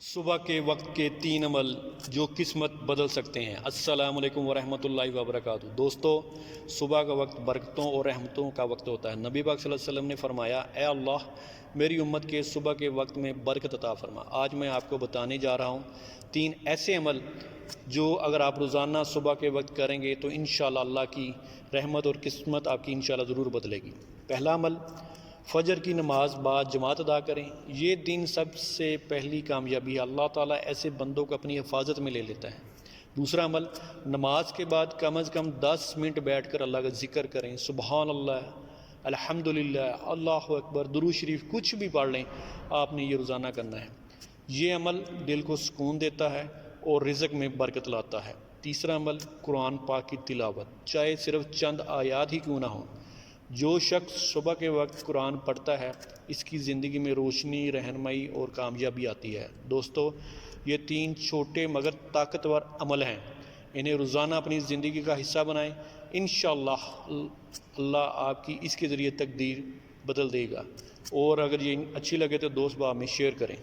صبح کے وقت کے 3 عمل جو قسمت بدل سکتے ہیں۔ السلام علیکم ورحمۃ اللہ وبرکاتہ۔ دوستو، صبح کا وقت برکتوں اور رحمتوں کا وقت ہوتا ہے۔ نبی پاک صلی اللہ علیہ وسلم نے فرمایا، اے اللہ میری امت کے صبح کے وقت میں برکت عطا فرما۔ آج میں آپ کو بتانے جا رہا ہوں 3 ایسے عمل جو اگر آپ روزانہ صبح کے وقت کریں گے تو انشاءاللہ اللہ کی رحمت اور قسمت آپ کی انشاءاللہ ضرور بدلے گی۔ پہلا عمل، فجر کی نماز بعد جماعت ادا کریں۔ یہ دن سب سے پہلی کامیابی ہے۔ اللہ تعالیٰ ایسے بندوں کو اپنی حفاظت میں لے لیتا ہے۔ دوسرا عمل، نماز کے بعد کم از کم 10 منٹ بیٹھ کر اللہ کا ذکر کریں۔ سبحان اللہ، الحمدللہ، اللہ اکبر، درود شریف کچھ بھی پڑھ لیں، آپ نے یہ روزانہ کرنا ہے۔ یہ عمل دل کو سکون دیتا ہے اور رزق میں برکت لاتا ہے۔ تیسرا عمل، قرآن پاک کی تلاوت، چاہے صرف چند آیات ہی کیوں نہ ہوں۔ جو شخص صبح کے وقت قرآن پڑھتا ہے اس کی زندگی میں روشنی، رہنمائی اور کامیابی آتی ہے۔ دوستو، یہ 3 چھوٹے مگر طاقتور عمل ہیں، انہیں روزانہ اپنی زندگی کا حصہ بنائیں۔ انشاءاللہ اللہ آپ کی اس کے ذریعے تقدیر بدل دے گا۔ اور اگر یہ اچھی لگے تو دوست باپ میں شیئر کریں۔